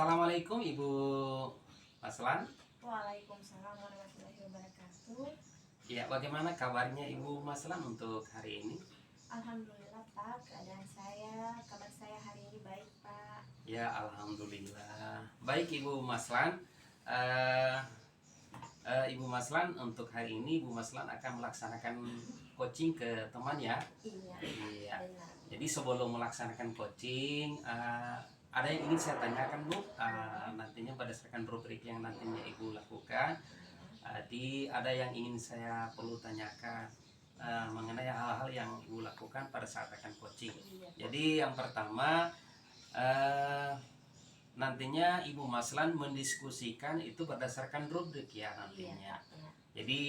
Assalamualaikum Ibu Maslan. Waalaikumsalam warahmatullahi wabarakatuh. Ya, bagaimana kabarnya Ibu Maslan untuk hari ini? Alhamdulillah Pak, kabar saya hari ini baik Pak. Ya, alhamdulillah. Baik Ibu Maslan. Eh, Ibu Maslan, untuk hari ini Ibu Maslan akan melaksanakan coaching ke teman ya. Iya. Iya. Benar. Jadi sebelum melaksanakan coaching, ada yang ingin saya tanyakan Bu. Nantinya berdasarkan rubrik yang nantinya Ibu lakukan, ada yang ingin saya perlu tanyakan mengenai hal-hal yang Ibu lakukan pada saat akan coaching. Iya. Jadi yang pertama, nantinya Ibu Maslan mendiskusikan itu berdasarkan rubrik ya nantinya. Iya, Pak, ya. Jadi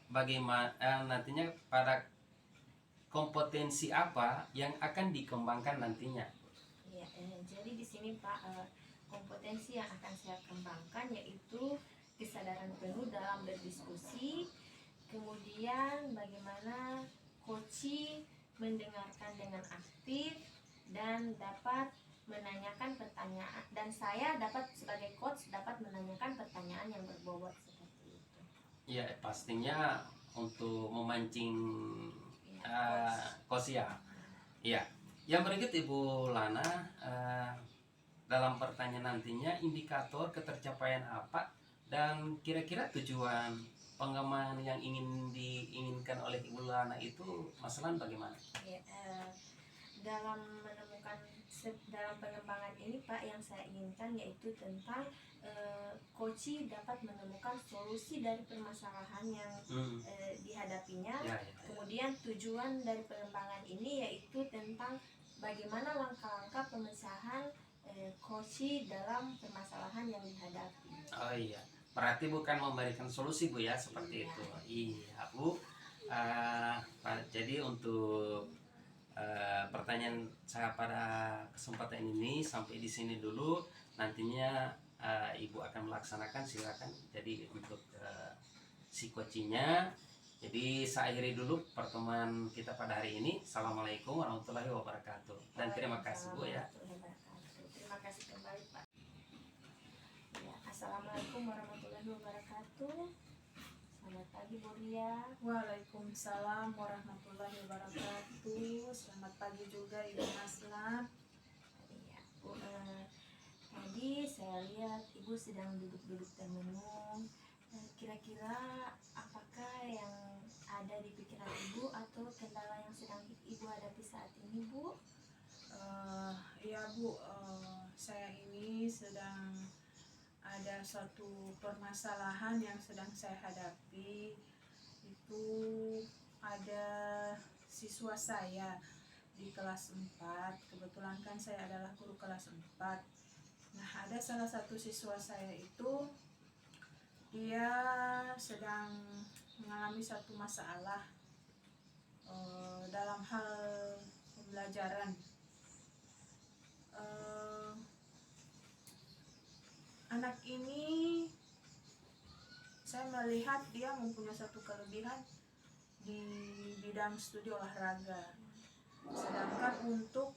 bagaimana nantinya pada kompetensi apa yang akan dikembangkan nantinya? Iya, jadi di sini Pak, kompetensi yang akan saya kembangkan yaitu kesadaran penuh dalam berdiskusi, kemudian bagaimana coaching mendengarkan dengan aktif dan dapat menanyakan pertanyaan, dan saya dapat sebagai coach dapat menanyakan pertanyaan yang berbobot seperti itu. Ya, pastinya untuk memancing coach ya. Iya. Yang berikut Ibu Lana, dalam pertanyaan nantinya indikator ketercapaian apa dan kira-kira tujuan pengembangan yang diinginkan oleh Ibu Lana itu masalah bagaimana? Ya, dalam pengembangan ini Pak, yang saya inginkan yaitu tentang coach dapat menemukan solusi dari permasalahan yang dihadapinya. Ya. Kemudian tujuan dari pengembangan ini yaitu tentang bagaimana langkah-langkah pemecahan coach dalam permasalahan yang dihadapi. Oh iya, berarti bukan memberikan solusi Bu ya, seperti itu. Iya Bu. Jadi untuk pertanyaan saya pada kesempatan ini sampai di sini dulu. Nantinya Ibu akan melaksanakan, silakan. Jadi untuk si coachingnya. Jadi saya akhiri dulu pertemuan kita pada hari ini. Assalamualaikum warahmatullahi wabarakatuh. Dan terima kasih Bu ya. Terima kasih kembali Pak. Ya, Assalamualaikum warahmatullahi wabarakatuh. Selamat pagi Bu Ria. Waalaikumsalam warahmatullahi wabarakatuh. Selamat pagi juga Ibu Maslan. Iya, Bu. Tadi saya lihat Ibu sedang duduk-duduk termenung. Kira-kira apakah yang ada di pikiran Ibu atau kendala yang sedang Ibu hadapi saat ini, Bu? Iya Bu, saya ini sedang ada suatu permasalahan yang sedang saya hadapi. Itu ada siswa saya di kelas 4. Kebetulan kan saya adalah guru kelas 4. Nah, ada salah satu siswa saya itu dia sedang mengalami satu masalah dalam hal pembelajaran. Anak ini saya melihat dia mempunyai satu kelebihan di bidang studi olahraga, sedangkan untuk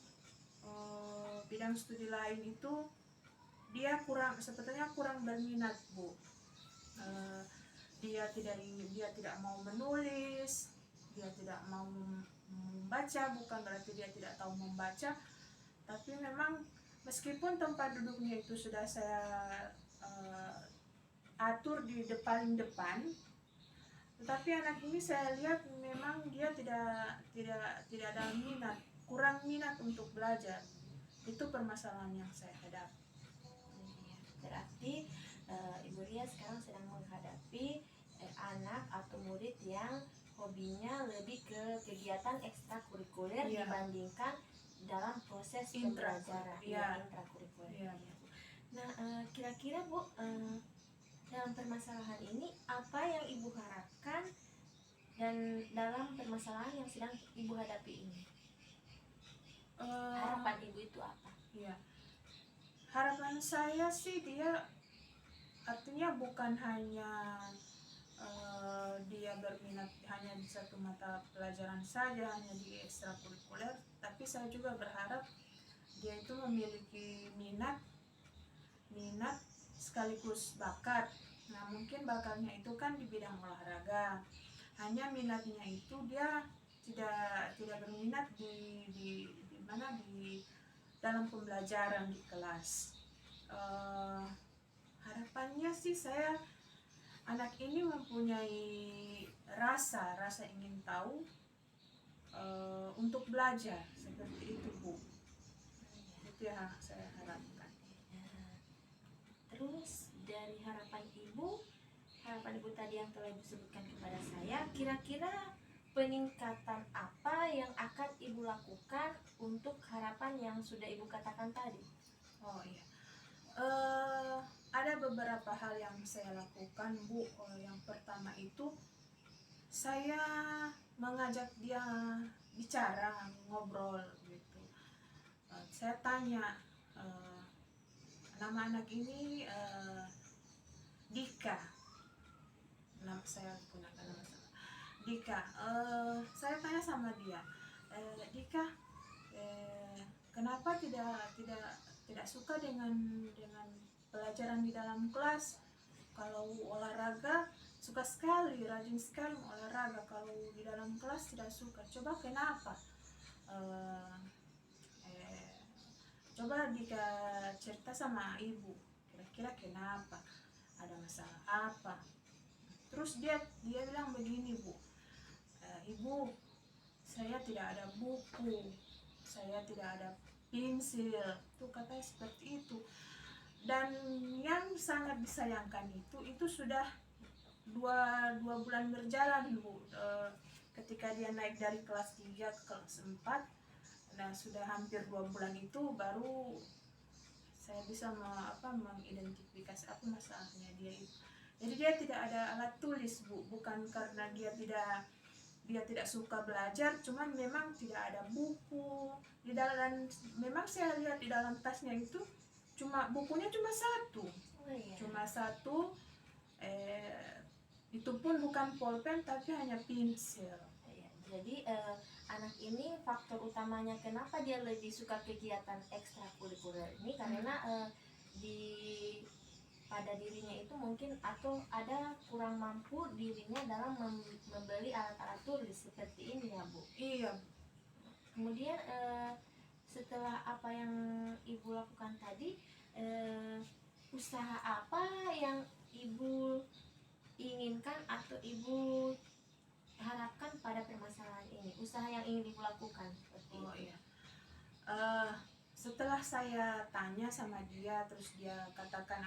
bidang studi lain itu dia sepertinya kurang berminat Bu. Dia tidak mau menulis, dia tidak mau membaca. Bukan berarti dia tidak tahu membaca, tapi memang meskipun tempat duduknya itu sudah saya atur di paling depan, tetapi anak ini saya lihat memang dia tidak ada minat, kurang minat untuk belajar. Itu permasalahan yang saya hadapi. Berarti Ibu Ria sekarang sedang menghadapi anak atau murid yang hobinya lebih ke kegiatan ekstrakurikuler dibandingkan dalam proses pembelajaran intrakurikuler. Nah, kira-kira Bu, dalam permasalahan ini apa yang Ibu harapkan dan dalam permasalahan yang sedang Ibu hadapi ini? Harapan Ibu itu apa? Ya, harapan saya sih dia artinya bukan hanya dia berminat hanya di satu mata pelajaran saja, hanya di ekstrakurikuler, tapi saya juga berharap dia itu memiliki minat sekaligus bakat. Nah, mungkin bakatnya itu kan di bidang olahraga. Hanya minatnya itu dia tidak berminat di mana di dalam pembelajaran di kelas. Harapannya sih saya anak ini mempunyai rasa ingin tahu untuk belajar seperti itu, Bu. Itu yang saya harapkan. Terus dari harapan ibu tadi yang telah ibu sebutkan kepada saya, kira-kira peningkatan apa yang akan ibu lakukan untuk harapan yang sudah ibu katakan tadi? Oh iya, ada beberapa hal yang saya lakukan, Bu. Yang pertama itu saya mengajak dia bicara, ngobrol gitu. Saya tanya, nama anak ini Dika. Nama saya gunakan nama saya Dika. Saya tanya sama dia, Dika, kenapa tidak suka dengan pelajaran di dalam kelas? Kalau olahraga suka sekali, rajin sekali olahraga. Kalau di dalam kelas tidak suka. Coba kenapa? Coba Dika cerita sama ibu. Kira-kira kenapa? Ada masalah apa? Terus dia bilang begini, Bu. Ibu, saya tidak ada buku, saya tidak ada pensil. Tuh katanya seperti itu. Dan yang sangat disayangkan itu sudah dua bulan berjalan, Bu. Ketika dia naik dari kelas 3 ke kelas 4, nah sudah hampir 2 bulan itu baru saya bisa mengidentifikasi apa masalahnya dia itu. Jadi dia tidak ada alat tulis, Bu. Bukan karena dia tidak suka belajar, cuman memang tidak ada buku di dalam. Memang saya lihat di dalam tasnya itu bukunya cuma satu. Oh, iya. Cuma satu, itu pun bukan pulpen tapi hanya pensil. Iya, jadi anak ini faktor utamanya kenapa dia lebih suka kegiatan ekstrakurikuler ini karena pada dirinya itu mungkin atau ada kurang mampu dirinya dalam membeli alat-alat tulis seperti ini ya, Bu. Iya. Kemudian setelah apa yang ibu lakukan tadi, usaha apa yang ibu inginkan atau ibu harapkan pada permasalahan ini? Usaha yang ingin ibu lakukan seperti Oh itu. iya. Setelah saya tanya sama dia, terus dia katakan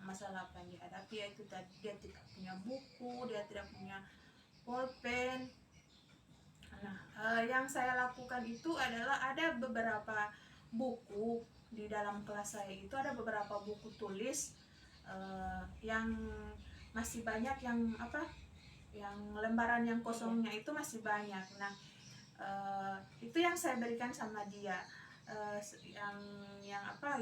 masalah apa yang dihadapi, yaitu tadi dia tidak punya buku, dia tidak punya pulpen. Nah, yang saya lakukan itu adalah ada beberapa buku di dalam kelas saya itu, ada beberapa buku tulis yang masih banyak, yang lembaran yang kosongnya itu masih banyak. Nah, itu yang saya berikan sama dia.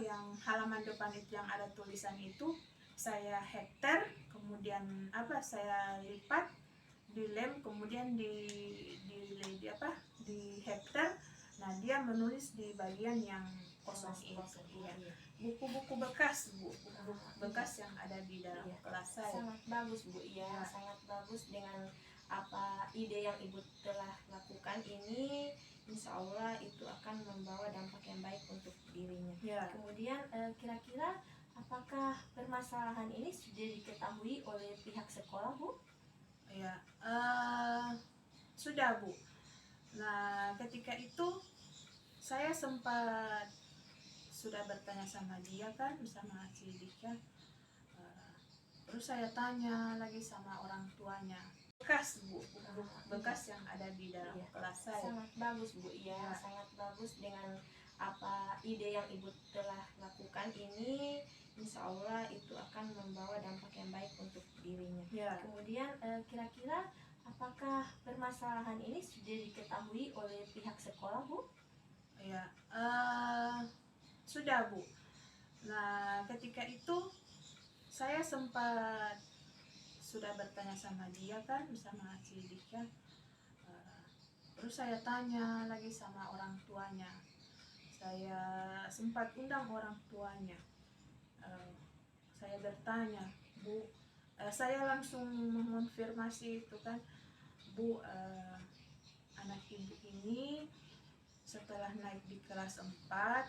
Yang halaman depan itu yang ada tulisan itu saya hektar, kemudian saya lipat, dilem, kemudian di hektar. Nah, dia menulis di bagian yang kosong itu. Iya. Buku-buku bekas, Bu. Buku bekas yang ada di dalam kelas saya. Sangat bagus, Bu. Iya, sangat bagus dengan apa ide yang ibu telah lakukan ini. Insya Allah itu akan membawa dampak yang baik untuk dirinya. Ya. Kemudian kira-kira apakah permasalahan ini sudah diketahui oleh pihak sekolah, Bu? Ya, sudah, Bu. Nah, ketika itu saya sempat sudah bertanya sama dia kan, sama si Dika. Terus saya tanya lagi sama orang tuanya. Bekas, Bu, buku bekas yang ada di dalam kelas saya. Sangat bagus, Bu. Iya, sangat bagus dengan apa ide yang ibu telah lakukan ini. Insya Allah itu akan membawa dampak yang baik untuk dirinya. Ya. Kemudian kira-kira apakah permasalahan ini sudah diketahui oleh pihak sekolah, Bu? Ya, sudah, Bu. Nah, ketika itu saya sempat sudah bertanya sama dia kan, sama si Dika. Terus saya tanya lagi sama orang tuanya. saya sempat undang orang tuanya. Saya bertanya, Bu, saya langsung mengonfirmasi itu kan, Bu, anak ibu ini setelah naik di kelas 4,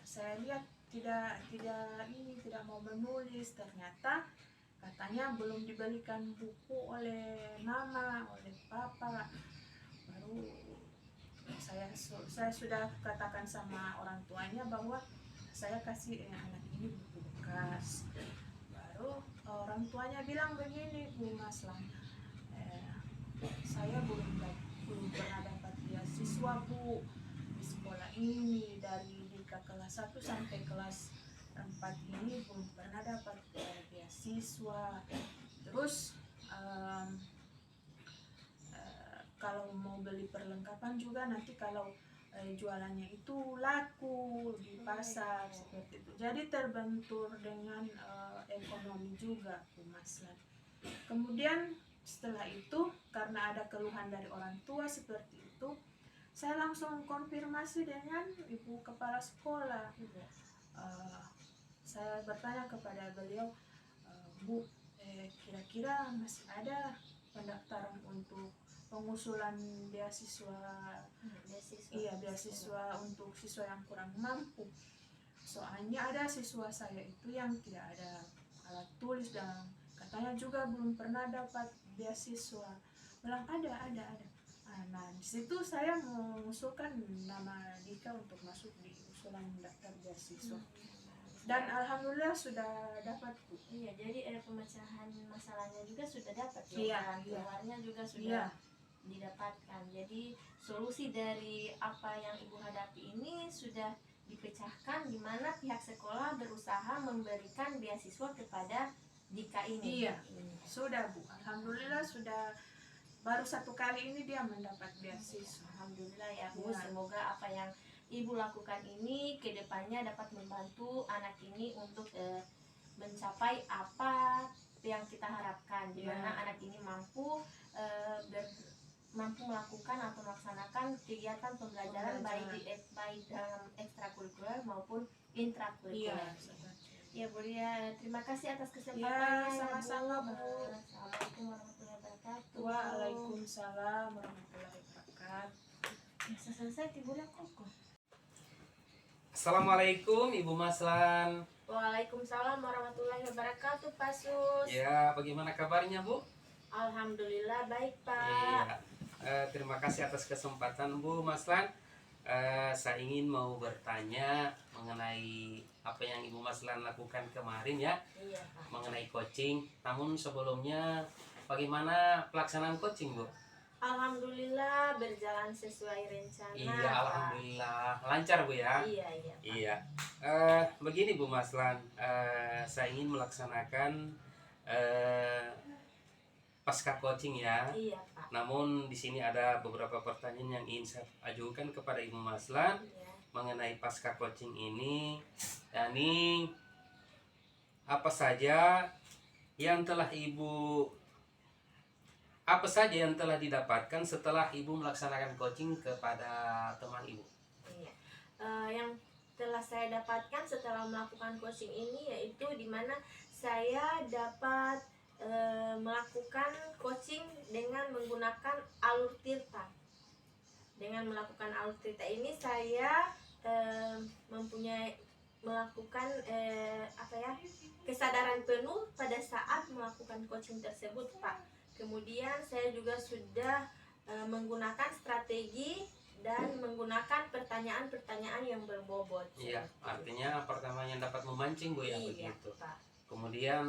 saya lihat tidak mau menulis. Ternyata katanya belum dibelikan buku oleh mama, oleh papa. Baru saya sudah katakan sama orang tuanya bahwa saya kasih anak ini buku bekas. Baru orang tuanya bilang begini, Bu Maslan, saya belum pernah dapat beasiswa, Bu, di sekolah ini. Dari kelas 1 sampai kelas 4 ini belum pernah dapat beasiswa. Terus kalau mau beli perlengkapan juga nanti kalau jualannya itu laku di pasar seperti itu. Jadi terbentur dengan ekonomi juga, Bu Maslan. Kemudian setelah itu, karena ada keluhan dari orang tua seperti itu, saya langsung konfirmasi dengan ibu kepala sekolah. Saya bertanya kepada beliau, Bu, kira-kira masih ada pendaftaran untuk pengusulan beasiswa untuk siswa yang kurang mampu. Soalnya ada siswa saya itu yang tidak ada alat tulis dan katanya juga belum pernah dapat beasiswa. Bilang ada. Nah, di situ saya mengusulkan nama Dika untuk masuk di usulan daftar beasiswa. Dan alhamdulillah sudah dapat, Bu. Iya, jadi pemecahan masalahnya juga sudah dapat ya. Iya, keluarnya juga sudah didapatkan. Jadi solusi dari apa yang ibu hadapi ini sudah dipecahkan, di mana pihak sekolah berusaha memberikan beasiswa kepada Dika ini. Iya, sudah, Bu. Alhamdulillah sudah, baru 1 kali ini dia mendapat beasiswa. Alhamdulillah ya, Bu. Semoga apa yang ibu lakukan ini kedepannya dapat membantu anak ini untuk mencapai apa yang kita harapkan, di mana anak ini mampu melakukan atau melaksanakan kegiatan pembelajaran baik dalam ekstrakurikuler maupun intrakurikuler. Ya, Bu Ria, terima kasih atas kesempatannya. Sama-sama, Bu. Assalamualaikum warahmatullahi wabarakatuh. Waalaikumsalam warahmatullahi wabarakatuh. Selesai tiburnya kok. Assalamualaikum Ibu Maslan. Waalaikumsalam warahmatullahi wabarakatuh, Pak Sus. Ya, bagaimana kabarnya, Bu? Alhamdulillah baik, Pak. Iya. Terima kasih atas kesempatan, Bu Maslan. Saya ingin mau bertanya mengenai apa yang Ibu Maslan lakukan kemarin ya. Iya, Pak. Mengenai coaching. Namun sebelumnya bagaimana pelaksanaan coaching, Bu? Alhamdulillah berjalan sesuai rencana. Iya, Pak. alhamdulillah lancar, Bu ya. Iya, Pak. Iya. Begini Bu Maslan, saya ingin melaksanakan pasca coaching ya. Iya, Pak. Namun di sini ada beberapa pertanyaan yang ingin saya ajukan kepada Ibu Maslan Iya. mengenai pasca coaching ini. Yani apa saja yang telah didapatkan setelah Ibu melaksanakan coaching kepada teman Ibu? Iya. Yang telah saya dapatkan setelah melakukan coaching ini yaitu di mana saya dapat melakukan coaching dengan menggunakan alur tirta. Dengan melakukan alur tirta ini saya melakukan kesadaran penuh pada saat melakukan coaching tersebut, Pak. Kemudian saya juga sudah menggunakan strategi dan menggunakan pertanyaan-pertanyaan yang berbobot. Iya, artinya pertama yang dapat memancing, Bu ya, iya, begitu. Pak. Kemudian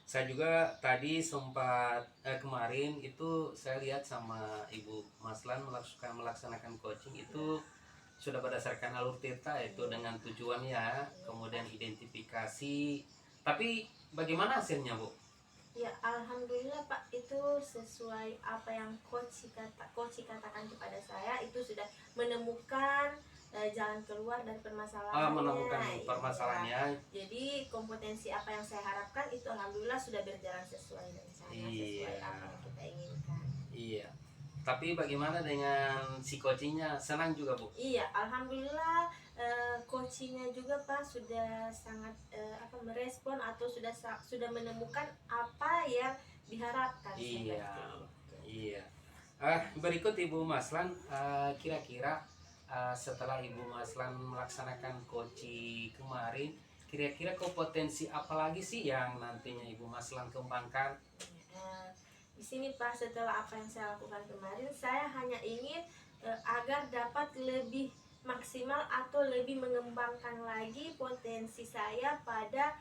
saya juga tadi sempat kemarin itu saya lihat sama Ibu Maslan melaksanakan coaching itu sudah berdasarkan alur tirta, itu dengan tujuannya, kemudian identifikasi. Tapi bagaimana hasilnya, Bu? Ya, alhamdulillah Pak, itu sesuai apa yang coach katakan kepada saya, itu sudah menemukan jalan keluar dari permasalahannya. Menemukan permasalahannya. Ya. Jadi kompetensi apa yang saya harapkan itu alhamdulillah sudah berjalan sesuai rencana, sesuai apa yang kita inginkan. Iya. Tapi bagaimana dengan si coachingnya? Senang juga Bu? Iya, alhamdulillah coachingnya juga Pak sudah sangat merespon atau sudah menemukan apa yang diharapkan seperti Iya, itu. iya. Berikut Ibu Maslan, kira-kira setelah Ibu Maslan melaksanakan coaching kemarin, kira-kira kompetensi apa lagi sih yang nantinya Ibu Maslan kembangkan? Eh, di sini Pak, setelah apa yang saya lakukan kemarin, saya hanya ingin agar dapat lebih maksimal atau lebih mengembangkan lagi potensi saya pada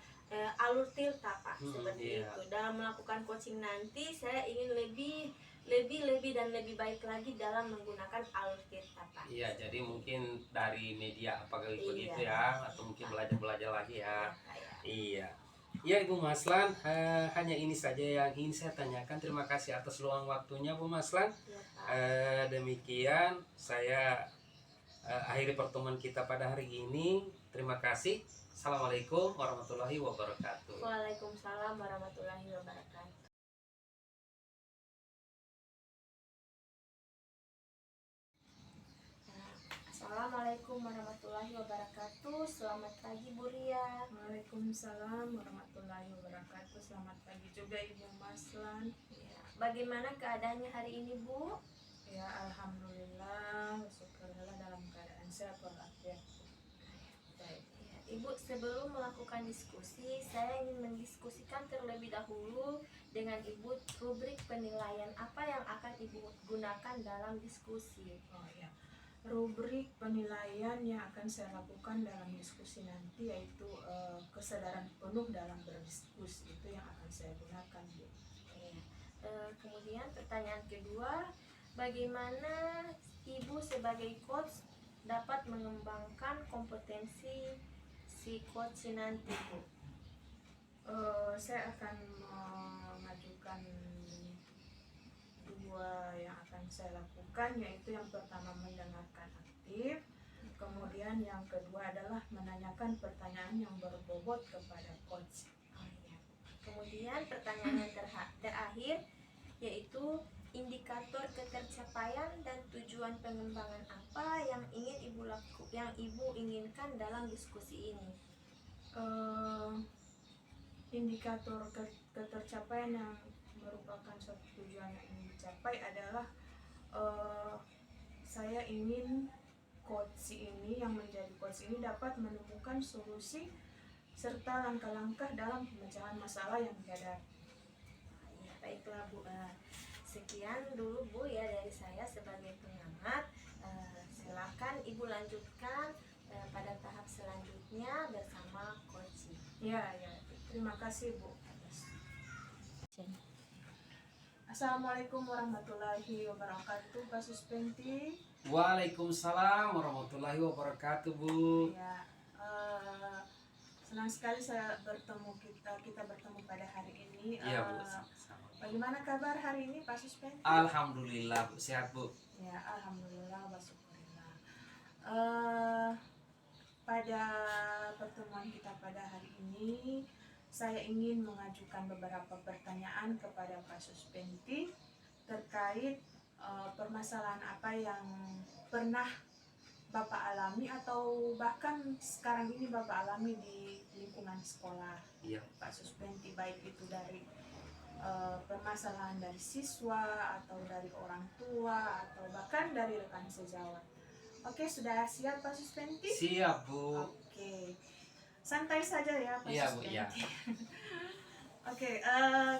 alur tirta Pak, seperti Iya. itu. Dalam melakukan coaching nanti saya ingin lebih dan lebih baik lagi dalam menggunakan alur tirta Pak. Iya, jadi mungkin dari media apa Iya. begitu ya, atau mungkin belajar-belajar lagi ya. Kayak Iya. Ya Ibu Maslan, hanya ini saja yang ingin saya tanyakan. Terima kasih atas luang waktunya Bu Maslan. ya, Pak. Demikian saya akhiri pertemuan kita pada hari ini. Terima kasih. Assalamualaikum warahmatullahi wabarakatuh. Waalaikumsalam warahmatullahi wabarakatuh. Assalamualaikum warahmatullahi wabarakatuh. Selamat pagi Bu Ria. Waalaikumsalam warahmatullahi wabarakatuh. Selamat pagi juga Ibu Maslan. Ya, bagaimana keadaannya hari ini Bu? Ya, alhamdulillah, syukurlah dalam keadaan sehat walafiat. Baik. Ya, Ibu, sebelum melakukan diskusi, saya ingin mendiskusikan terlebih dahulu dengan Ibu rubrik penilaian apa yang akan Ibu gunakan dalam diskusi. Oh ya, rubrik penilaian yang akan saya lakukan dalam diskusi nanti yaitu kesadaran penuh dalam berdiskusi, itu yang akan saya gunakan Bu. Ya. Kemudian pertanyaan kedua, bagaimana Ibu sebagai coach dapat mengembangkan kompetensi si coach nanti Bu? Saya akan mengajukan dua yang akan saya lakukan, yaitu yang pertama mendengarkan aktif, kemudian yang kedua adalah menanyakan pertanyaan yang berbobot kepada coach. Oh, iya. Kemudian pertanyaan yang terakhir yaitu indikator ketercapaian dan tujuan pengembangan apa yang Ibu inginkan dalam diskusi ini. Indikator ketercapaian yang merupakan suatu tujuan yang ingin dicapai adalah saya ingin coach ini, yang menjadi coach ini dapat menemukan solusi serta langkah-langkah dalam pemecahan masalah yang dihadapi. Ya, baiklah Bu. Sekian dulu Bu ya dari saya sebagai pengamat. Silakan Ibu lanjutkan pada tahap selanjutnya bersama coach. Ya, terima kasih Bu. Assalamualaikum warahmatullahi wabarakatuh, Pak Suspenti. Waalaikumsalam warahmatullahi wabarakatuh Bu. Ya, senang sekali kita bertemu pada hari ini. Iya Bu. Sama-sama. Bagaimana kabar hari ini Pak Suspenti? Alhamdulillah Bu, sehat Bu. Ya, alhamdulillah, wasyukurillah. Pada pertemuan kita pada hari ini, saya ingin mengajukan beberapa pertanyaan kepada Pak Suspenti terkait permasalahan apa yang pernah Bapak alami atau bahkan sekarang ini Bapak alami di lingkungan sekolah. Iya. Pak Suspenti, baik itu dari permasalahan dari siswa atau dari orang tua atau bahkan dari rekan sejawat. Oke, sudah siap Pak Suspenti? Siap Bu. Oke, santai saja ya Pak Iya Bu, Suspenti. ya. Oke,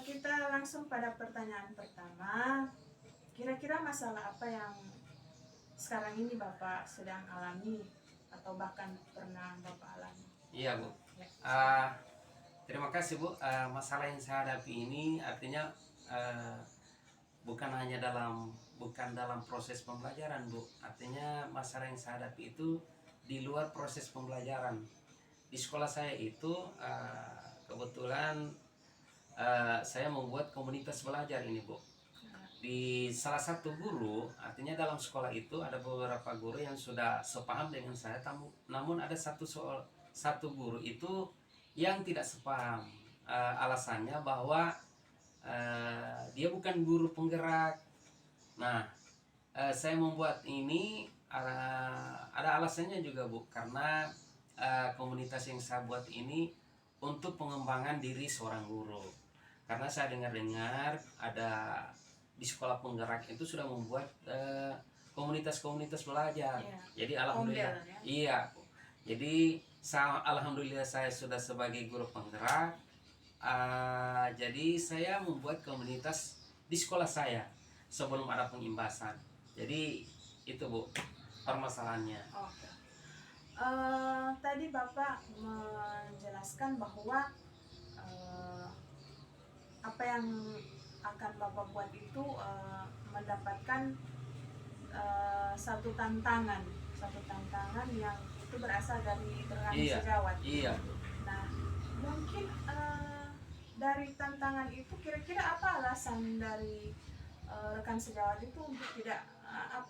kita langsung pada pertanyaan pertama. Kira-kira masalah apa yang sekarang ini Bapak sedang alami atau bahkan pernah Bapak alami? Iya Bu. Ya. Terima kasih Bu. Masalah yang saya hadapi ini artinya bukan dalam proses pembelajaran Bu. Artinya masalah yang saya hadapi itu di luar proses pembelajaran. Di sekolah saya itu kebetulan saya membuat komunitas belajar ini Bu. Di salah satu guru, artinya dalam sekolah itu ada beberapa guru yang sudah sepaham dengan saya, namun ada satu guru itu yang tidak sepaham. Alasannya bahwa dia bukan guru penggerak. Nah, Saya membuat ini ada alasannya juga Bu, karena komunitas yang saya buat ini untuk pengembangan diri seorang guru. Karena saya dengar-dengar ada di sekolah penggerak itu sudah membuat komunitas-komunitas belajar. Iya. Jadi alhamdulillah, Ombel, ya. iya. Jadi alhamdulillah saya sudah sebagai guru penggerak. Jadi saya membuat komunitas di sekolah saya sebelum ada pengimbasan. Jadi itu Bu permasalahannya. Oke. Tadi Bapak menjelaskan bahwa eh, apa yang akan Bapak buat itu mendapatkan satu tantangan yang itu berasal dari Iya. sejawat. Iya. Nah, mungkin dari tantangan itu kira-kira apa alasan dari rekan sejawat itu untuk tidak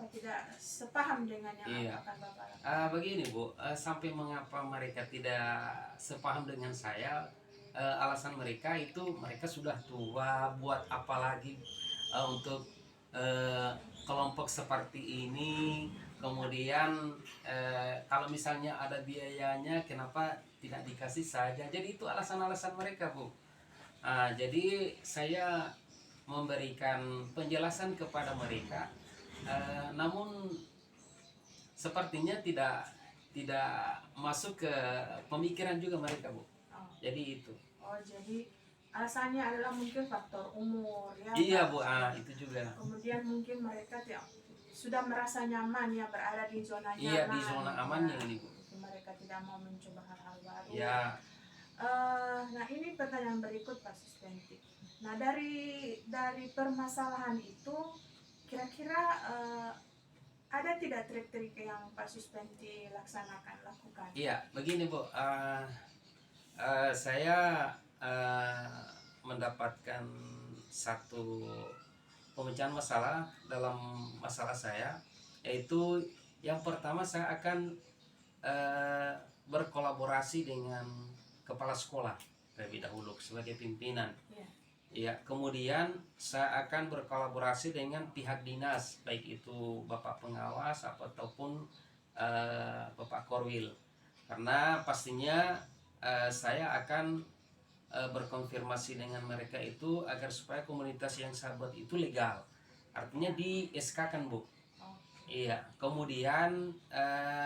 tidak sepaham dengan yang Iya. akan Bapak lakukan? Begini Bu, sampai mengapa mereka tidak sepaham dengan saya, alasan mereka itu mereka sudah tua, buat apa lagi untuk kelompok seperti ini. Kemudian kalau misalnya ada biayanya, kenapa tidak dikasih saja? Jadi itu alasan-alasan mereka Bu. Jadi saya memberikan penjelasan kepada mereka, namun sepertinya tidak masuk ke pemikiran juga mereka Bu. Oh. Jadi itu. Oh, jadi alasannya adalah mungkin faktor umur ya. Iya Pak? Bu, itu juga. Kemudian mungkin mereka sudah merasa nyaman ya berada di zona nyaman. Iya, di zona amannya ini Bu. Mereka tidak mau mencoba hal-hal baru. Ya. Nah ini pertanyaan berikut Pak Suspenti. Nah dari permasalahan itu kira-kira ada tidak trik-trik yang Pak Suspenti lakukan? Iya, begini Bu. Saya mendapatkan satu pemecahan masalah dalam masalah saya, yaitu yang pertama saya akan berkolaborasi dengan kepala sekolah terlebih dahulu sebagai pimpinan. Ya, kemudian saya akan berkolaborasi dengan pihak dinas, baik itu Bapak pengawas ataupun Bapak Korwil, karena pastinya saya akan berkonfirmasi dengan mereka itu agar supaya komunitas yang saya buat itu legal, artinya di SK kan Bu. Iya, kemudian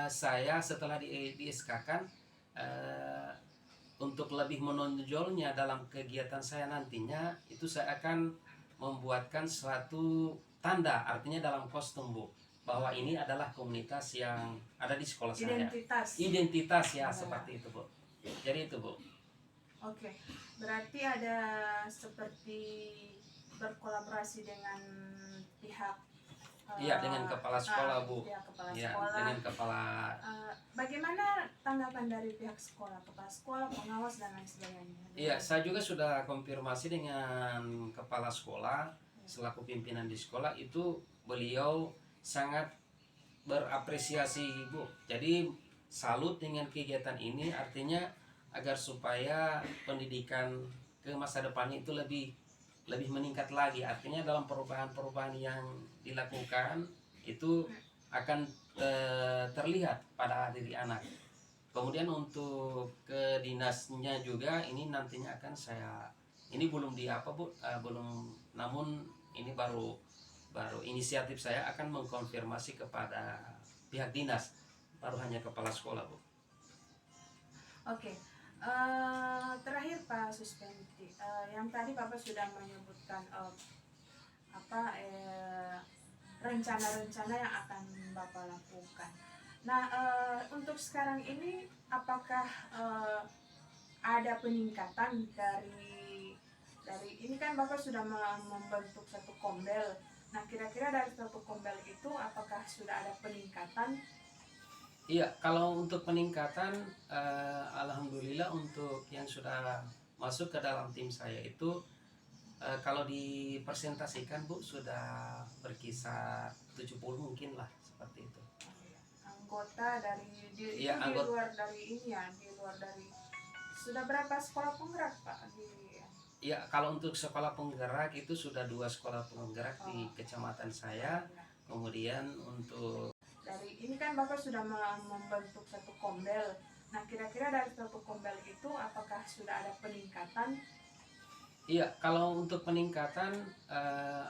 saya setelah di SK kan untuk lebih menonjolnya dalam kegiatan saya nantinya, itu saya akan membuatkan suatu tanda, artinya dalam kostum Bu, bahwa ini adalah komunitas yang ada di sekolah saya. Identitas ya, seperti itu Bu. Jadi itu Bu. Oke, berarti ada seperti berkolaborasi dengan pihak. Iya, dengan kepala sekolah Bu. Iya, sekolah. Dengan kepala. Bagaimana tanggapan dari pihak sekolah, kepala sekolah, pengawas dan lain sebagainya? Iya, saya juga sudah konfirmasi dengan kepala sekolah selaku pimpinan di sekolah, itu beliau sangat berapresiasi Bu. Jadi salut dengan kegiatan ini, artinya agar supaya pendidikan ke masa depannya itu lebih meningkat lagi, artinya dalam perubahan-perubahan yang dilakukan itu akan terlihat pada diri anak. Kemudian untuk ke dinasnya juga ini nantinya akan saya, ini belum di apa Bu, belum, namun ini baru inisiatif saya akan mengkonfirmasi kepada pihak dinas, baru hanya kepala sekolah Bu. Oke. Terakhir Pak Suspenti, yang tadi Bapak sudah menyebutkan rencana-rencana yang akan Bapak lakukan. Nah, untuk sekarang ini apakah ada peningkatan dari ini kan Bapak sudah membentuk satu kombel. Nah, kira-kira dari satu kombel itu apakah sudah ada peningkatan? Iya, kalau untuk peningkatan, alhamdulillah untuk yang sudah masuk ke dalam tim saya itu, kalau dipresentasikan Bu, sudah berkisar 70 mungkin lah, seperti itu. Anggota dari luar dari ini ya, di luar dari, sudah berapa sekolah penggerak Pak? Iya, kalau untuk sekolah penggerak itu sudah 2 sekolah penggerak di kecamatan saya. Kemudian untuk Dari ini kan Bapak sudah membentuk satu kombel. Nah, kira-kira dari satu kombel itu apakah sudah ada peningkatan? iya, kalau untuk peningkatan,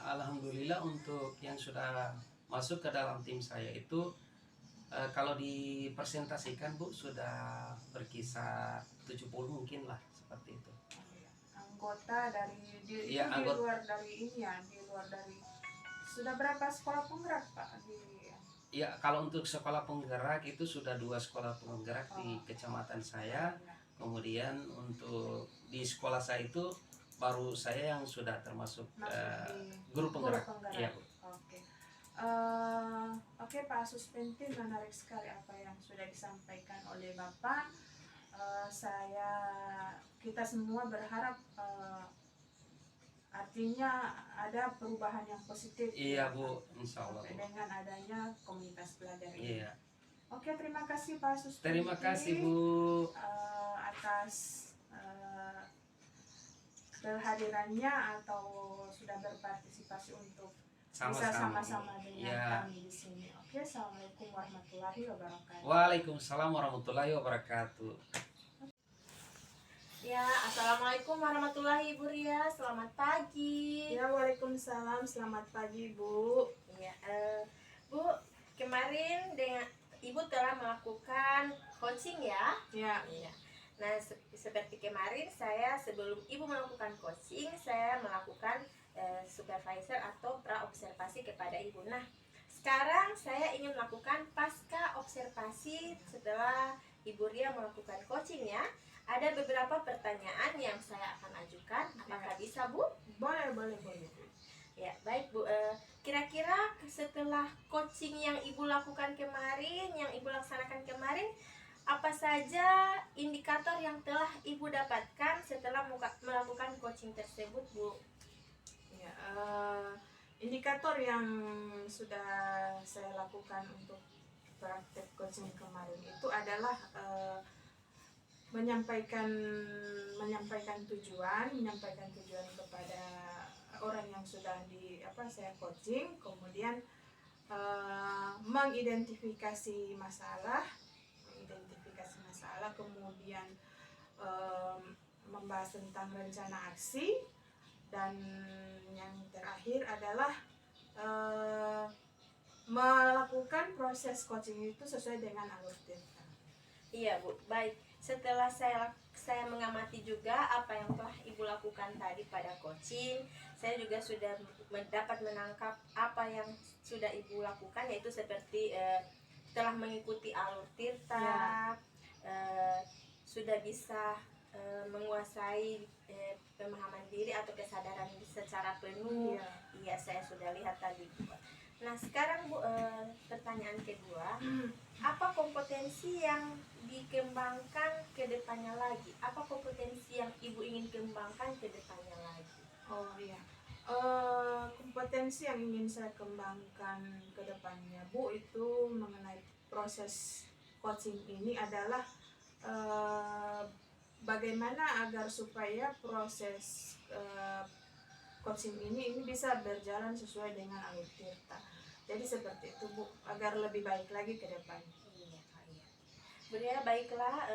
alhamdulillah untuk yang sudah masuk ke dalam tim saya itu, kalau dipresentasikan Bu sudah berkisar 70 mungkin lah seperti itu. Anggota dari Iya, di luar dari ini ya, di luar dari sudah berapa sekolah penggerak Pak Iya, kalau untuk sekolah penggerak itu sudah 2 sekolah penggerak di kecamatan saya. Kemudian untuk di sekolah saya itu baru saya yang sudah termasuk guru penggerak. Iya, Bu. Oke. Oke Pak Suspenti, menarik sekali apa yang sudah disampaikan oleh Bapak. Kita semua berharap artinya ada perubahan yang positif. Iya Bu, insya Allah Bu. Dengan adanya komunitas belajar ini. Iya. Oke, terima kasih Pak Suspenti. Terima kasih Bu. Atas kehadirannya atau sudah berpartisipasi untuk bisa sama-sama dengan kami di sini. Oke, assalamualaikum warahmatullahi wabarakatuh. Waalaikumsalam warahmatullahi wabarakatuh. Ya, assalamualaikum warahmatullahi Ibu Ria. Selamat pagi. Ya, waalaikumsalam. Selamat pagi Bu. Ya, Bu, kemarin dengan Ibu telah melakukan coaching ya? Ya. Iya. Nah, seperti kemarin saya sebelum Ibu melakukan coaching, saya melakukan supervisor atau pra-observasi kepada Ibu. Nah, sekarang saya ingin melakukan pasca observasi setelah Ibu Ria melakukan coaching ya. Ada beberapa pertanyaan yang saya akan ajukan. Apakah bisa Bu? Boleh. Ya, baik Bu. Kira-kira setelah coaching yang Ibu lakukan kemarin, yang Ibu laksanakan kemarin, apa saja indikator yang telah Ibu dapatkan setelah melakukan coaching tersebut Bu? Ya, indikator yang sudah saya lakukan untuk praktek coaching kemarin itu adalah menyampaikan tujuan kepada orang yang sudah saya coaching, kemudian mengidentifikasi masalah, kemudian membahas tentang rencana aksi, dan yang terakhir adalah melakukan proses coaching itu sesuai dengan alur cerita. Iya Bu, baik. Setelah saya mengamati juga apa yang telah Ibu lakukan tadi pada coaching, saya juga sudah dapat menangkap apa yang sudah Ibu lakukan, yaitu seperti telah mengikuti alur tirta, sudah bisa menguasai pemahaman diri atau kesadaran secara penuh. Iya, saya sudah lihat tadi Bu. Nah, sekarang Bu, pertanyaan kedua, apa kompetensi yang dikembangkan ke depannya lagi? Apa kompetensi yang Ibu ingin kembangkan ke depannya lagi? Oh iya, kompetensi yang ingin saya kembangkan ke depannya Bu itu mengenai proses coaching ini adalah bagaimana agar supaya proses coaching ini bisa berjalan sesuai dengan alur tirta. Jadi seperti itu Bu, agar lebih baik lagi ke depan. Iya. Bu Ria, baiklah,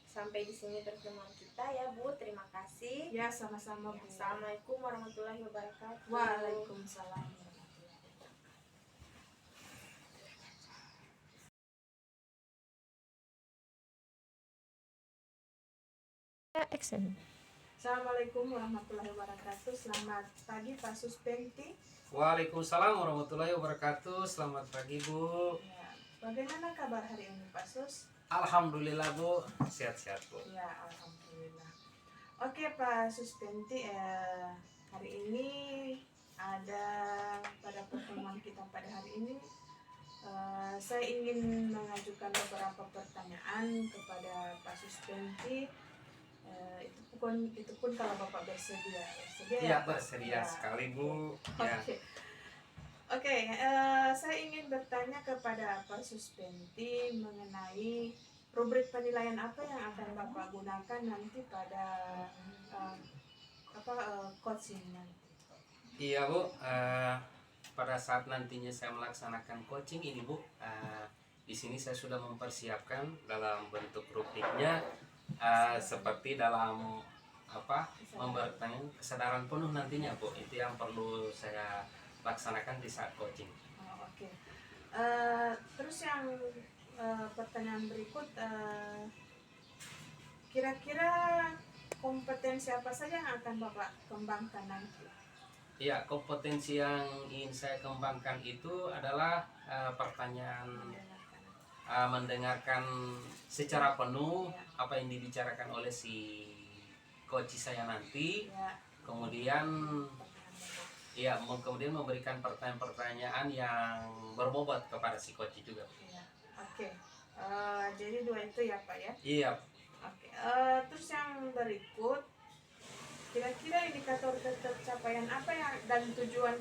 sampai di sini pertemuan kita ya Bu. Terima kasih. Ya, sama-sama Bu. Assalamualaikum warahmatullahi wabarakatuh. Waalaikumsalam. Action. Assalamualaikum warahmatullahi wabarakatuh. Selamat pagi Pak Suspenti. Waalaikumsalam warahmatullahi wabarakatuh. Selamat pagi Bu. Ya, bagaimana kabar hari ini Pak Sus? Alhamdulillah Bu, sehat-sehat Bu. Ya, alhamdulillah. Oke Pak Suspenti, hari ini ada pada pertemuan kita pada hari ini, saya ingin mengajukan beberapa pertanyaan kepada Pak Suspenti. Itu pun kalau Bapak bersedia. Iya, bersedia sekali Bu. Ya. Oke, saya ingin bertanya kepada Pak Suspenti mengenai rubrik penilaian apa yang akan Bapak gunakan nanti pada coaching nanti. Iya Bu, pada saat nantinya saya melaksanakan coaching ini Bu, di sini saya sudah mempersiapkan dalam bentuk rubriknya, seperti dalam memberikan kesadaran penuh nantinya Bu, itu yang perlu saya laksanakan di saat coaching. Oh, oke. Terus yang pertanyaan berikut, kira-kira kompetensi apa saja yang akan Bapak kembangkan nanti? Iya, kompetensi yang ingin saya kembangkan itu adalah pertanyaan, mendengarkan secara penuh Ya. apa yang dibicarakan oleh si coach saya nanti. Ya, Kemudian ya, kemudian memberikan pertanyaan-pertanyaan yang berbobot kepada si coach juga. ya. Oke. Jadi dua itu ya Pak ya? Iya. Oke. Terus yang berikut, kira-kira indikator tercapaian apa yang dan tujuan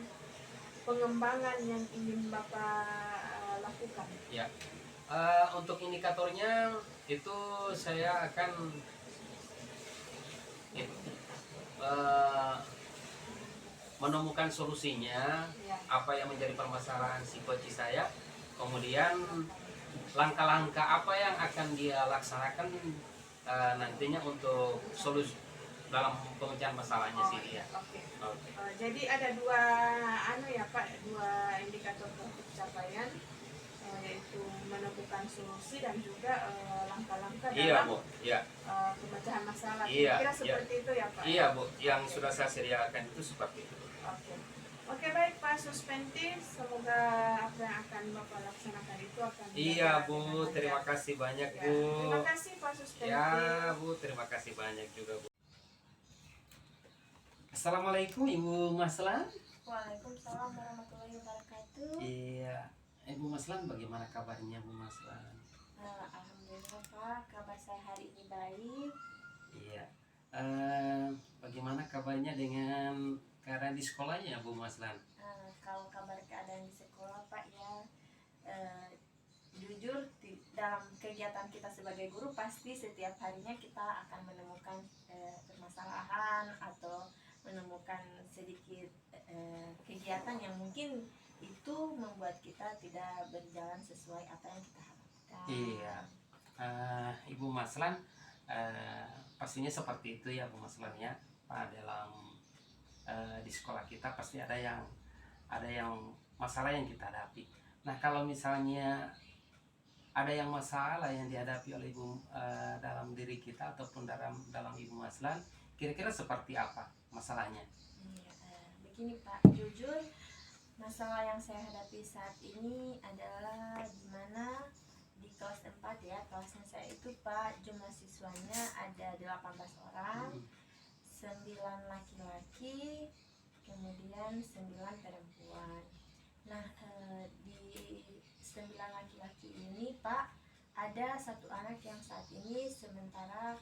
pengembangan yang ingin Bapak lakukan? Ya. Untuk indikatornya itu saya akan menemukan solusinya, Ya. apa yang menjadi permasalahan si coach saya, kemudian langkah-langkah apa yang akan dia laksanakan nantinya untuk solusi dalam pemecahan masalahnya sih dia. Oke. Oke. Jadi ada dua ya Pak, dua indikator pencapaian, yaitu menemukan solusi dan juga langkah-langkah Iya dalam Bu, iya. pemecahan masalah. Iya, Kira iya. seperti itu ya Pak? Iya Bu, yang sudah saya sediakan itu seperti itu. Oke. Oke, baik Pak Suspenti, semoga apa yang akan Bapak laksanakan itu akan Iya berjalan Bu, dengan lancar. terima kasih banyak Ya, Bu. terima kasih Pak Suspenti. Ya Bu, terima kasih banyak juga Bu. Assalamualaikum Ibu Maslan. Waalaikumsalam warahmatullahi wabarakatuh. Iya, Ibu Maslan bagaimana kabarnya Bu Maslan? Alhamdulillah Pak, kabar saya hari ini baik. Iya. Bagaimana kabarnya dengan keadaan di sekolahnya Bu Maslan? Kalau kabar keadaan di sekolah Pak ya, jujur dalam kegiatan kita sebagai guru pasti setiap harinya kita akan menemukan permasalahan atau menemukan sedikit kegiatan yang mungkin itu membuat kita tidak berjalan sesuai apa yang kita harapkan. Iya. Ibu Maslan, pastinya seperti itu ya Bu Maslan ya. Dalam di sekolah kita pasti ada yang masalah yang kita hadapi. Nah, kalau misalnya ada yang masalah yang dihadapi oleh Ibu dalam diri kita ataupun dalam Ibu Maslan, kira-kira seperti apa masalahnya? Iya, begini Pak, jujur masalah yang saya hadapi saat ini adalah dimana di kelas 4 ya, kelasnya saya itu Pak, jumlah siswanya ada 18 orang, 9 laki-laki, kemudian 9 perempuan. Nah, di 9 laki-laki ini Pak, ada satu anak yang saat ini sementara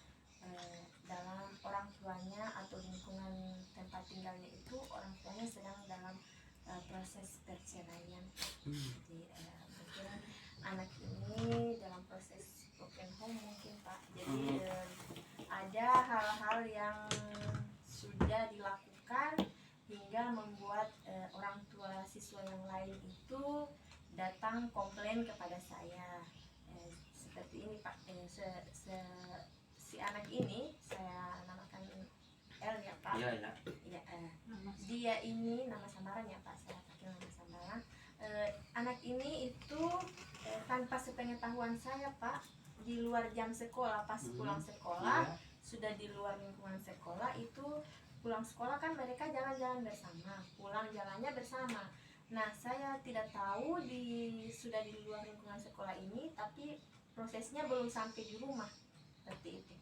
dalam orang tuanya atau lingkungan tempat tinggalnya itu orang tuanya sedang dalam proses perceraian. Jadi mungkin anak ini dalam proses broken home mungkin Pak. Jadi ada hal-hal yang sudah dilakukan hingga membuat orang tua siswa yang lain itu datang komplain kepada saya. Seperti ini Pak, si anak ini saya namakan L ya Pak. Iya ya. Ya, dia ini nama samaran ya Pak, saya pakai nama samaran. Anak ini itu tanpa sepengetahuan saya Pak, di luar jam sekolah, pas pulang sekolah, sudah di luar lingkungan sekolah itu, pulang sekolah kan mereka jalan-jalan bersama, pulang jalannya bersama. Nah, saya tidak tahu sudah di luar lingkungan sekolah ini, tapi prosesnya belum sampai di rumah. Seperti itu.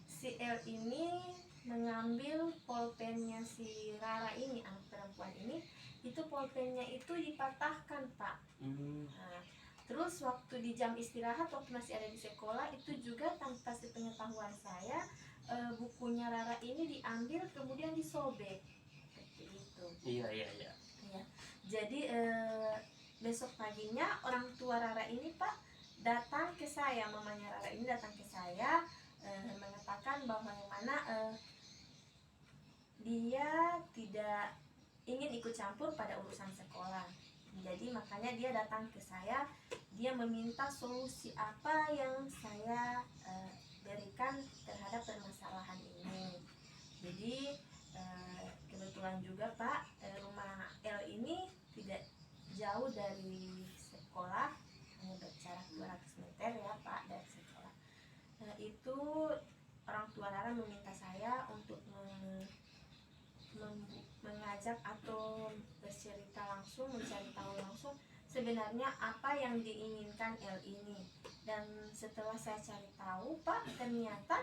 Si L ini mengambil pulpennya si Rara ini, anak perempuan ini, itu pulpennya itu dipatahkan Pak. Nah, terus waktu di jam istirahat, waktu masih ada di sekolah, itu juga tanpa sepengetahuan saya, bukunya Rara ini diambil kemudian disobek. Seperti itu. Iya. Ya. Jadi besok paginya orang tua Rara ini Pak datang ke saya, mamanya Rara ini datang ke saya, mengatakan bahwa yang mana dia tidak ingin ikut campur pada urusan sekolah. Jadi makanya dia datang ke saya, dia meminta solusi apa yang saya berikan terhadap permasalahan ini. Jadi kebetulan juga Pak, rumah L ini tidak jauh dari sekolah, hanya berjarak 200 meter ya Pak dari sekolah. Itu orang tua Rara meminta saya untuk mengajak atau bercerita langsung, mencari tahu langsung sebenarnya apa yang diinginkan L ini. Dan setelah saya cari tahu Pak, ternyata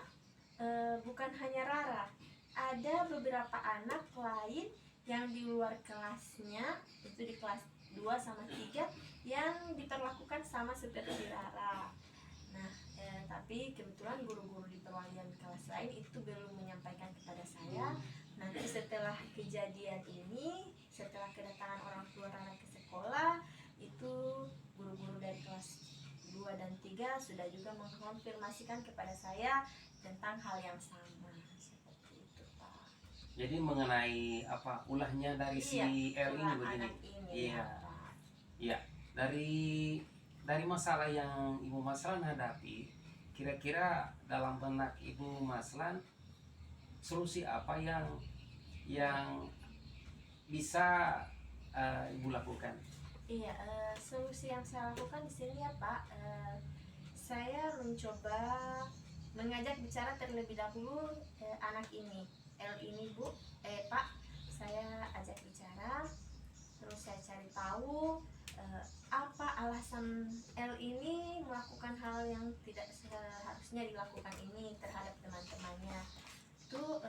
bukan hanya Rara, ada beberapa anak lain yang di luar kelasnya, itu di kelas 2 sama 3, yang diperlakukan sama seperti Rara. Nah, tapi kebetulan guru-guru di perwalian kelas lain itu belum menyampaikan kepada saya. Nanti setelah kejadian ini, setelah kedatangan orang tua Rara ke sekolah, itu guru-guru dari kelas 2 dan 3 sudah juga mengkonfirmasikan kepada saya tentang hal yang sama. Seperti itu Pak. Jadi mengenai apa ulahnya dari si L ini ulah begini. anak ini, Iya. ya, Pak. Iya, dari masalah yang Ibu Maslan hadapi, kira-kira dalam benak Ibu Maslan solusi apa yang bisa Ibu lakukan? Iya, solusi yang saya lakukan di sini ya Pak, saya mencoba mengajak bicara terlebih dahulu anak ini, L ini Bu, Pak, saya ajak bicara, terus saya cari tahu apa alasan L ini melakukan hal yang tidak seharusnya dilakukan ini terhadap teman-temannya. Itu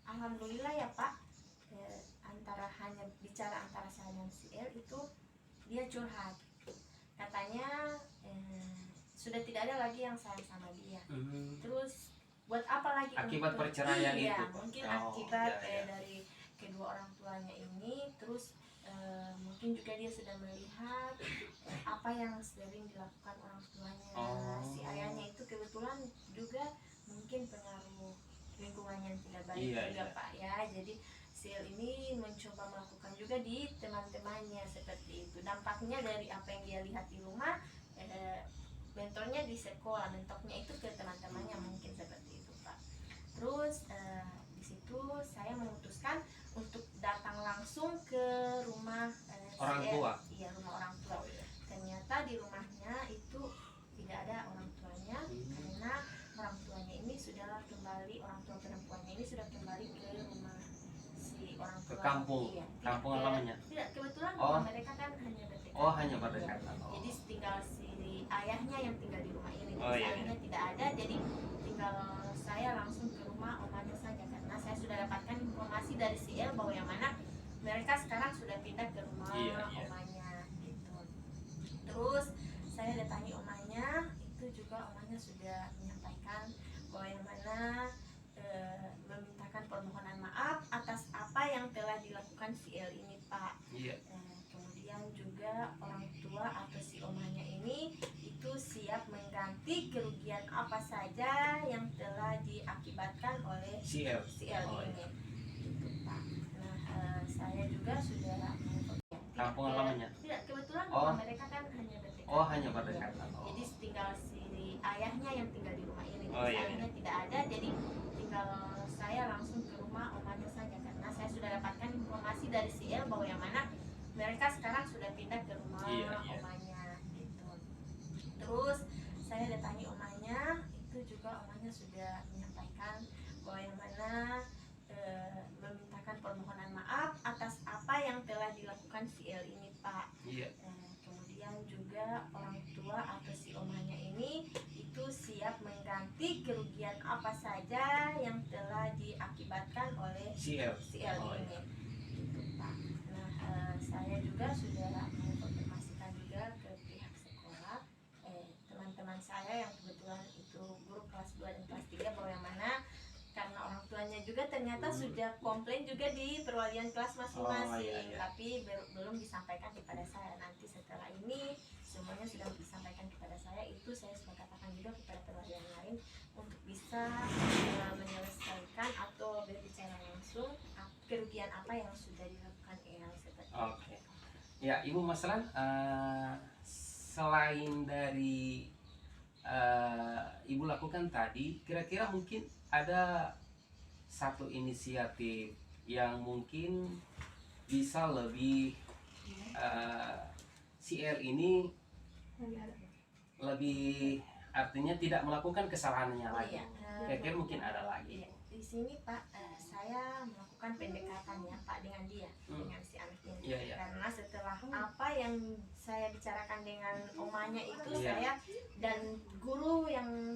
alhamdulillah ya Pak, hanya bicara antara saya dan si L itu dia curhat, katanya sudah tidak ada lagi yang sayang sama dia. Terus buat apa lagi Akibat untuk- perceraian iya, itu? mungkin Oh, akibat iya, iya. dari kedua orang tuanya ini. Terus mungkin juga dia sudah melihat apa yang sering dilakukan orang tuanya. Oh. Si ayahnya itu kebetulan juga mungkin pengaruh lingkungan yang tidak baik Iya, juga iya. Pak ya. Jadi Sil ini mencoba melakukan juga di teman-temannya seperti itu. Dampaknya dari apa yang dia lihat di rumah, mentornya di sekolah, mentornya itu ke teman-temannya, mungkin seperti itu Pak. Terus di situ saya memutuskan untuk datang langsung ke rumah Orang tua? Iya, rumah orang tua. Oh, iya. Ternyata di rumahnya itu tidak ada orang tuanya, karena orang tuanya ini sudah kembali, orang tua perempuannya ini sudah kembali ke rumah si orang tua. Ke kampung? Iya, Kampung tidak, halamannya? tidak, kebetulan Oh. rumah mereka kan hanya berdekatan. Oh, hanya berdekatan. Oh. Jadi tinggal si ayahnya yang tinggal di rumah ini. Oh, Terus iya. ayahnya tidak ada, jadi tinggal saya langsung ke rumah omanya saja, karena saya sudah dapatkan informasi dari si El bahwa yang mana mereka sekarang sudah pindah ke rumah Iya, iya. omanya gitu. Terus saya datangi omanya, itu juga omanya sudah menyampaikan bahwa yang mana memintakan permohonan maaf atas apa yang telah dilakukan si El ini Pak. Iya. Kemudian juga orang tua atau si omanya ini itu siap mengganti kerugian apa saja yang telah diakibatkan oleh Si L. si El Oh, ini. iya. Gitu, Pak. Nah, saya juga sudah Kampung halamannya? Tidak, kebetulan Oh. rumah mereka kan hanya berdekatan. Oh, hanya berdekatan. Oh. Jadi tinggal si ayahnya yang tinggal di rumah ini. Oh, Terus iya. ayahnya tidak ada, jadi tinggal saya langsung ke rumah omanya saja, karena saya sudah dapatkan informasi dari si El bahwa yang mana mereka sekarang sudah pindah ke rumah Iya, iya. omanya gitu. Terus saya datangi omanya, itu juga omanya sudah menyampaikan bahwa yang mana memintakan permohonan maaf atas apa yang telah dilakukan si El ini Pak. Iya. Kemudian juga orang tua atau si omanya ini itu siap mengganti kerugian apa saja yang telah diakibatkan oleh Si L. si El Oh, ini iya. gitu Pak. Nah, saya juga sudah mengkonfirmasikan juga ke pihak sekolah, teman-teman saya yang kebetulan itu guru kelas 2 dan kelas 3, bahwa yang mana karena orang tuanya juga ternyata sudah komplain juga di perwalian kelas masing-masing. Oh, iya, iya. Tapi belum disampaikan kepada saya. Nanti setelah ini semuanya sudah disampaikan kepada saya, itu saya sudah katakan juga kepada perwalian lain untuk bisa menyelesaikan atau berbicara langsung kerugian dengan apa yang sudah dilakukan Eyang seperti itu. Oke. Ya, Ibu Maslan, selain dari Ibu lakukan tadi, kira-kira mungkin ada satu inisiatif yang mungkin bisa lebih si L ini lebih, artinya tidak melakukan kesalahannya Oh lagi. iya, Kira-kira mungkin ada lagi. iya. Di sini Pak, saya melakukan pendekatan ya Pak dengan dia, dengan si anak ini. Iya, iya. Karena setelah apa yang saya bicarakan dengan omanya itu, Iya. saya dan guru yang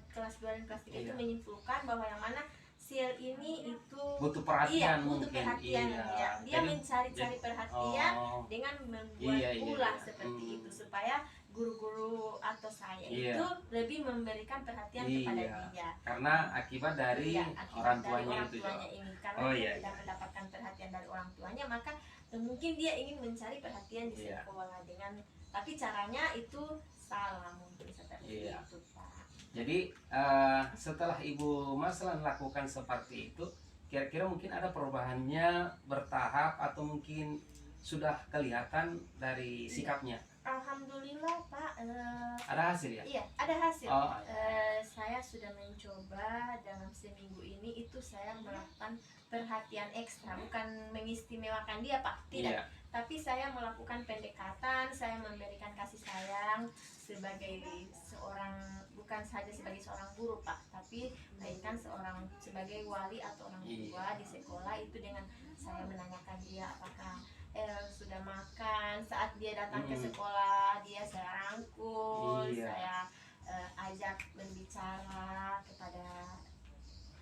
kelas 2 dan kelas 3 itu Iya. menyimpulkan bahwa yang mana Siel ini itu Butuh perhatian butuh mungkin. perhatian Iya. dia. Dia Jadi- mencari-cari perhatian Oh, dengan membuat Iya, iya, ulah iya. seperti Hmm. itu supaya guru-guru atau saya Iya. itu lebih memberikan perhatian kepada Iya. dia. Karena akibat dari Iya, akibat orang dari tuanya orang itu tuanya juga. ini karena Oh, dia iya, tidak iya. mendapatkan perhatian dari orang tuanya, maka mungkin dia ingin mencari perhatian di Iya. sekolah dengan, tapi caranya itu salah mungkin seperti Iya. itu Pak. Jadi setelah Ibu Maslan lakukan seperti itu, kira-kira mungkin ada perubahannya bertahap atau mungkin sudah kelihatan dari sikapnya? Alhamdulillah Pak, Ada hasil ya? iya ada hasil. Oh, Saya sudah mencoba dalam seminggu ini itu saya melakukan perhatian ekstra, bukan mengistimewakan dia Pak, tidak. iya. Tapi saya melakukan pendekatan, saya memberikan kasih sayang sebagai seorang, bukan saja sebagai seorang guru Pak, tapi melainkan sebagai wali atau orang tua di sekolah itu dengan saya menanyakan dia apakah sudah makan, saat dia datang ke sekolah dia saya rangkul, Iya. saya ajak berbicara kepada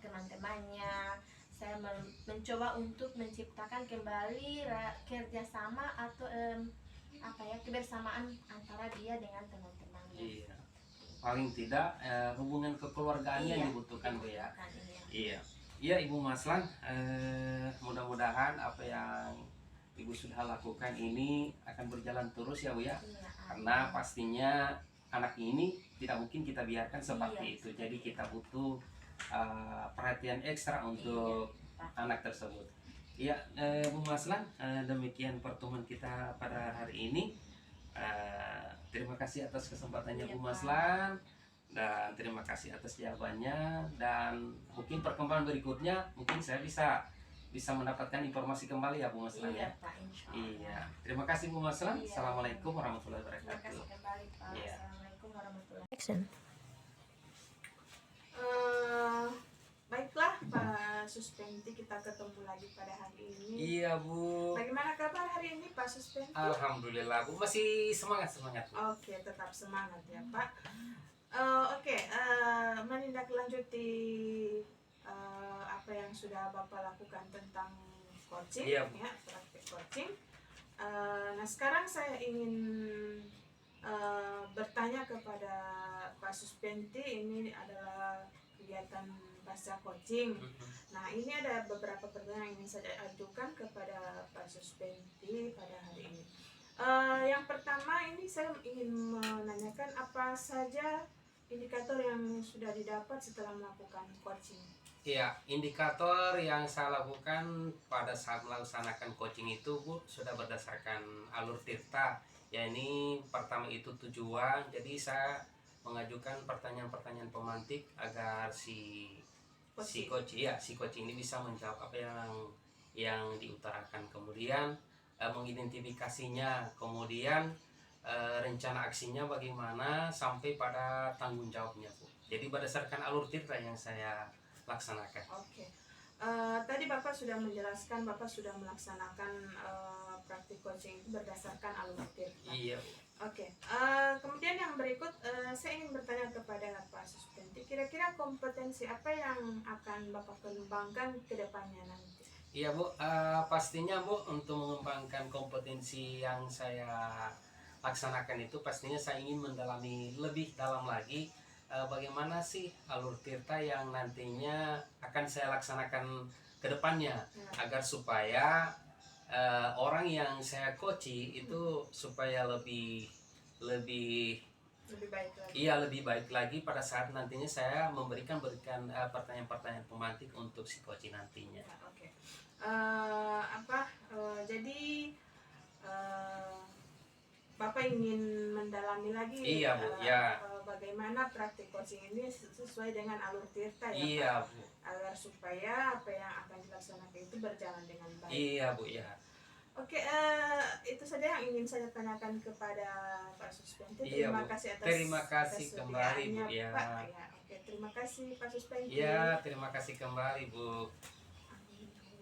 teman-temannya. Saya mencoba untuk menciptakan kembali kerjasama atau kebersamaan antara dia dengan teman-temannya. Iya. Paling tidak hubungan kekeluargaannya Iya. dibutuhkan Bu ya. Bukan, iya. Iya. Iya Ibu Maslan, mudah-mudahan apa yang Ibu sudah lakukan ini akan berjalan terus ya Bu ya. Iya, Karena pastinya anak ini tidak mungkin kita biarkan seperti Iya. itu. Jadi kita butuh perhatian ekstra untuk anak tersebut. Iya, Bu Maslan, demikian pertemuan kita pada hari ini. Terima kasih atas kesempatannya Iya, Bu Pak. Maslan, dan terima kasih atas jawabannya, dan mungkin perkembangan berikutnya mungkin saya bisa mendapatkan informasi kembali ya Bu Maslan Iya ya. Pak, insya Allah. Iya, terima kasih Bu Maslan. Iya. Assalamualaikum warahmatullahi Terima kasih wabarakatuh. kembali Pak. Iya. Assalamualaikum warahmatullahi wabarakatuh. Baiklah Pak Suspenti, kita ketemu lagi pada hari ini. Iya Bu. Bagaimana kabar hari ini Pak Suspenti? Alhamdulillah Bu, masih semangat Bu. Oke, tetap semangat ya Pak. Menindaklanjuti apa yang sudah Bapak lakukan tentang coaching, Iya, Bu. ya, praktik coaching. Nah sekarang saya ingin bertanya kepada Pak Suspenti. Ini adalah kegiatan pasca coaching. Nah ini ada beberapa pertanyaan yang ingin saya ajukan kepada Pak Suspenti pada hari ini. Yang pertama ini saya ingin menanyakan apa saja indikator yang sudah didapat setelah melakukan coaching. Iya, indikator yang saya lakukan pada saat melaksanakan coaching itu Bu sudah berdasarkan alur tirta. Ya ini pertama itu tujuan, jadi saya mengajukan pertanyaan-pertanyaan pemantik agar si coach ini bisa menjawab apa yang diutarakan, kemudian mengidentifikasinya, kemudian rencana aksinya bagaimana sampai pada tanggung jawabnya Bu. Jadi berdasarkan alur tirta yang saya laksanakan. Oke. Tadi Bapak sudah menjelaskan Bapak sudah melaksanakan praktik coaching itu berdasarkan alur tirta. Iya. Oke. Kemudian yang berikut saya ingin bertanya kepada Pak Suspenti, kira-kira kompetensi apa yang akan Bapak kembangkan ke depannya nanti? Iya Bu, pastinya Bu untuk mengembangkan kompetensi yang saya laksanakan itu pastinya saya ingin mendalami lebih dalam lagi bagaimana sih alur tirta yang nantinya akan saya laksanakan ke depannya, agar supaya orang yang saya coachi itu supaya lebih lebih baik lagi. Iya, lebih baik lagi pada saat nantinya saya memberikan pertanyaan-pertanyaan pemantik untuk si coach nantinya. Ya, oke. Jadi Bapak ingin mendalami lagi Iya, Bu, ya. bagaimana praktik coaching ini sesuai dengan alur Tirta ya, Iya, Pak? Bu. Agar supaya apa yang akan dilaksanakan itu berjalan dengan baik. Iya, Bu, ya. Oke, itu saja yang ingin saya tanyakan kepada Pak Suspenti. Iya, Terima Bu. kasih atas Terima kasih kembali, Bu, kesediaannya, ya. Pak. Ya, oke, terima kasih Pak Suspenti. Iya, terima kasih kembali, Bu.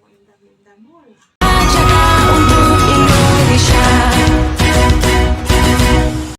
Minta-minta mola.